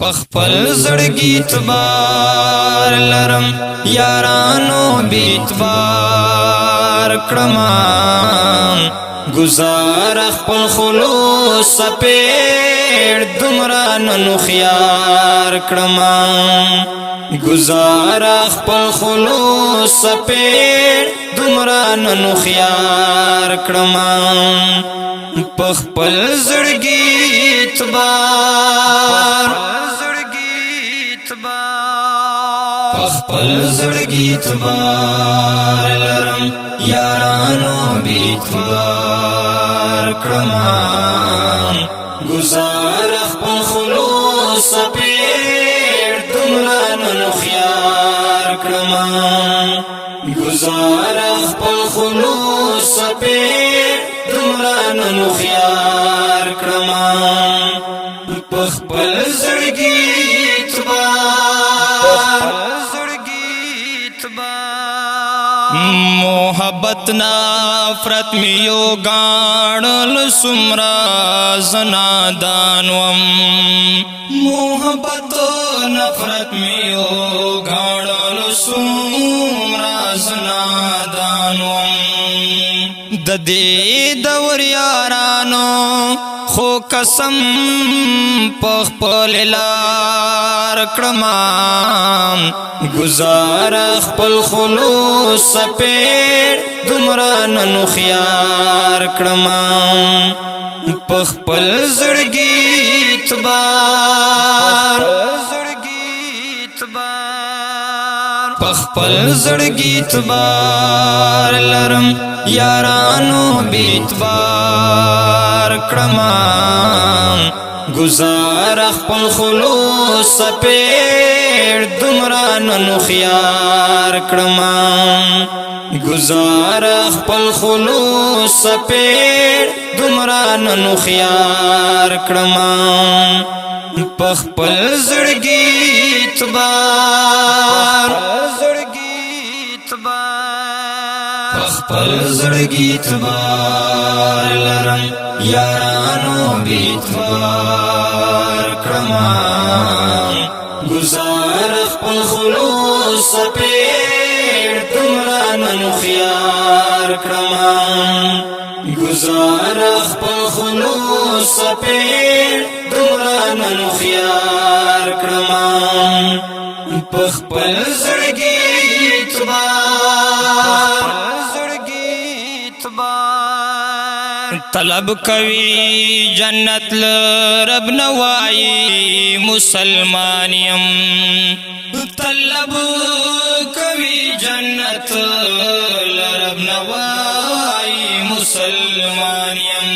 پخپل زړګي اعتبار لرم یارانو بیتبار کړما گزار خپل خلوص سپېړ دومره نن خيار کړما گزار خپل خلوص سپېړ دومره نن خيار کړما پخپل زړګي اعتبار پخپل زړګي اعتبار لرم یارانو بیتبار کړما گزار خپل خلوص سپېړ دومره نن خيار کړما گزار خپل خلوص سپېړ دومره نن خيار کړما پخپل زړګي محبت نفرت میو گاڑل سمرا زنادانوم محبت نفرت میو گاڑل سمرا زنادانوم د دې دور یارانو خو قسم پخپل لار کړما گزار خپل خلوص سپېړ دومره نن خيار کړما پخپل زړګي اعتبار پخپل زړګي اعتبار لرم یارانو بیتبار کړما گزار خپل خلوص سپېړ دومره نن خيار کړما گزار خپل خلوص سپېړ دومره نن خيار کړما پخپل زړګي اعتبار پخپل زړګي اعتبار لرم یارانو بیتبار کړما گزار خپل خلوص سپېړ دومره نن خيار کړما گزار خپل خلوص سپېړ دومره نن خيار کړما پخپل زړګي اعتبار طلب کوي جنت رب نوائی مسلمانیم طلب کوي جنت رب نوائی مسلمانیم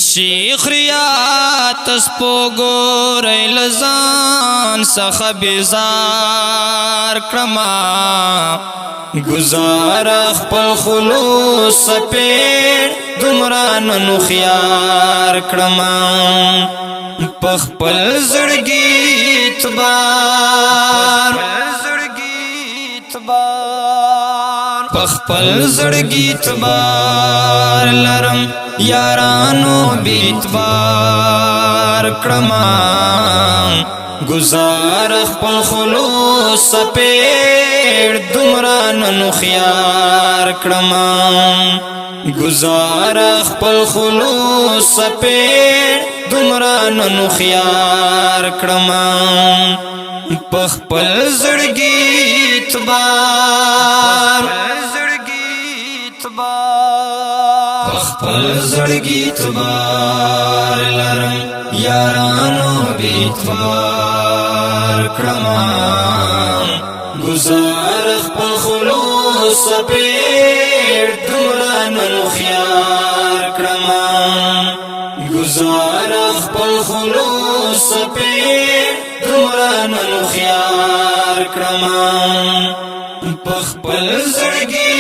شیخ ریات سپوگو ریل زان سخ بیزار کړما گزار خپل خلوص سپېړ دومره نن خيار کړما پخپل زړګي اعتبار پخپل زړګي اعتبار لرم یارانو بیتبار کړما گزار خپل خلوص سپېړ دومره نن خيار کړما گزار خپل خلوص سپېړ دومره نن خيار کړما پخپل زړګي اعتبار پخپل زړګي اعتبار لرم یارانو بیتبار کړما گزار خپل خلوص سپېړ دومره نن خيار کړما گزار خپل خلوص سپېړ دومره نن خيار کړما پخپل زړګي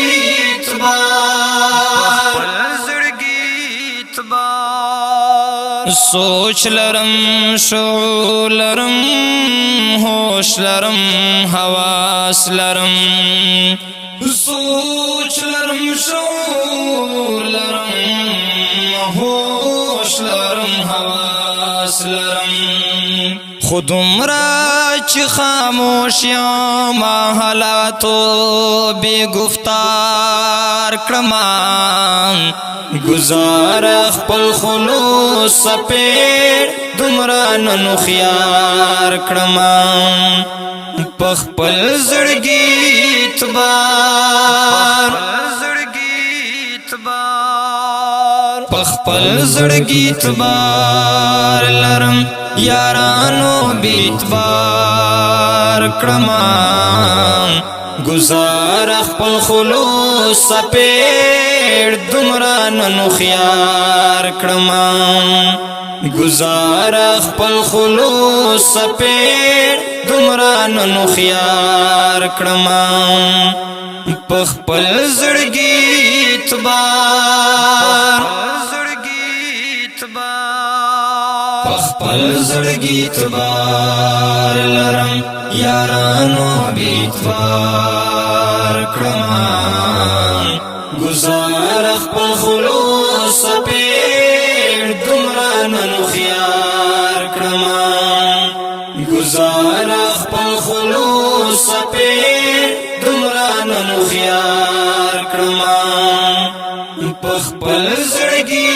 سوچ لرم شعور لرم ہوش لرم حواس لرم سوچ لرم شعور لرم ہوش لرم حواس لرم خود عمرہ چی خاموشیاں ما حالاتو بے گفتار کرمان گزار خپل خلوص سپیڑ دمران نخیار کرمان پخپل زڑگی تبار پخپل زڑگی تبار لرم یارانو بیتبار کرمان گزار خپل خلوص سپیڑ دمران نخیار کرمان گزار خپل خلوص سپیڑ دمران نخیار کرمان پخپل زڑگی تبار پخپل زڑگی تبار لرم یارانو بیتبار کرمان گزار خپل خلوص سپیڑ دمران نخیار کرمان گزار خپل خلوص سپیڑ دمران نخیار کرمان پخپل زڑگی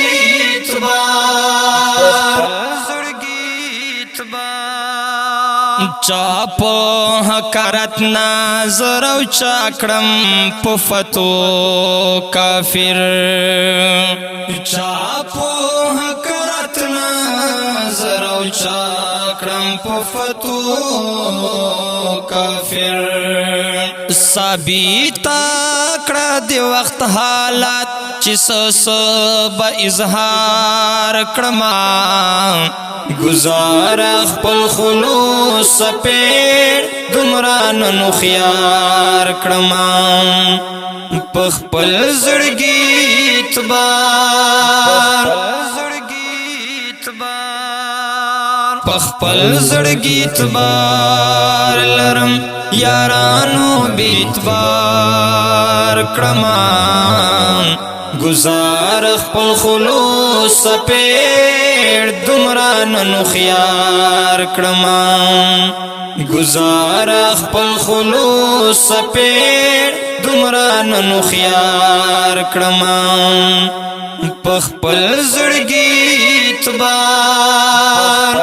تبار چاپو حکارت نازر او چاکرم پفتو کافر چاپو حکارت نازر او چاکرم پفتو کافر ثابتا کړه دی وخت حالات چې با اظهار کړما گزار خپل خلوص سپیڑ دمران نخیار کرمان پخپل زڑگی تبار پخپل زڑگی تبار لرم یارانو بیتبار کرمان گزار خپل خلوص سپیڑ دمران نخیار کرمان گزار خپل خلوص سپیڑ دمران نخیار کرمان پخپل زڑگی تبار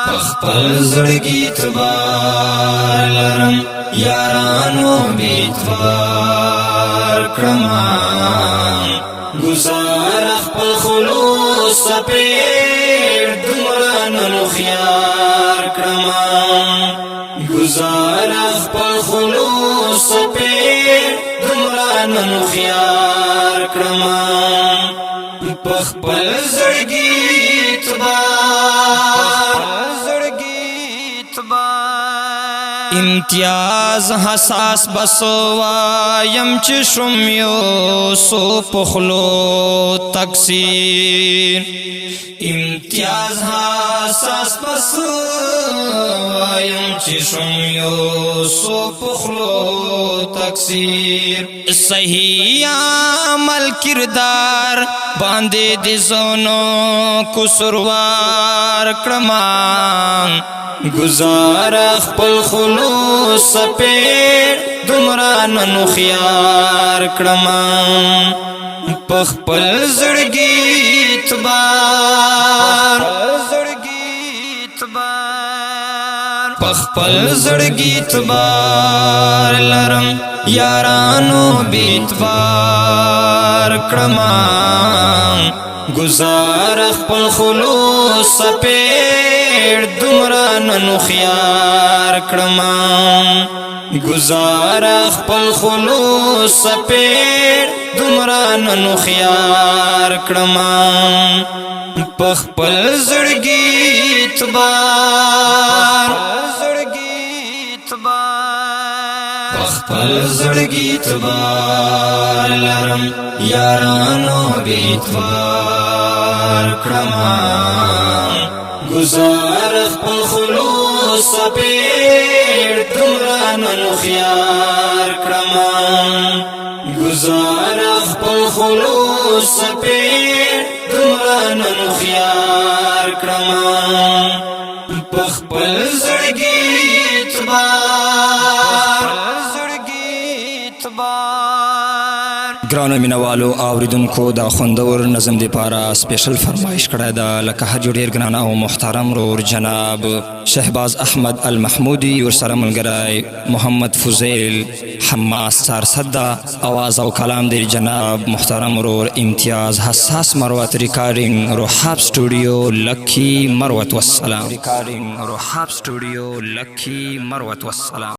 پخپل زڑگی تبار لرم یارانو بیتبار کرمان گزار خپل خلوص سپیڑ دمران نخیار کرمان گزار خپل خلوص سپیڑ دمران نخیار کرمان پخپل زڑگی تبار امتیاز حساس بسوایم چی شمیو سو پخلو تکسیر امتیاز حساس بسوایم چی شمیو سو پخلو تکسیر صحیح عمل کردار باندے دی زونو کسروار کرمان گزار خپل خلوص سپیڑ دمران نخیار کرمان پخپل زڑگی تبار پخپل زڑگی تبار لرم یارانو بیتبار کرمان گزار خپل خلوص سپیڑ دمران نخیار کرمان گزار خپل خلوص سپیڑ دمران نخیار کرمان پخپل زڑگی تبار پخپل زڑگی تبار لرم یارانو بیتبار کرمان گزار خپل خلوص سپیڑ دمران نخیار کرمان گزار خپل خلوص سپیڑ دمران نخیار کړم په خپل زړګي اعتبار ګرانو مینوالو اوریدونکو دا خوندور نظم دی پاره سپیشل فرمایش کړی دا لکه هر ډیر ګران او محترم رور جناب شهباز احمد المحمودي ورسره ملګری محمد فضیل حماس سارصدا اواز او کلام دی جناب محترم رور امتیاز حساس مروت ریکارډینګ روحاب سټوډیو لکی مروت والسلام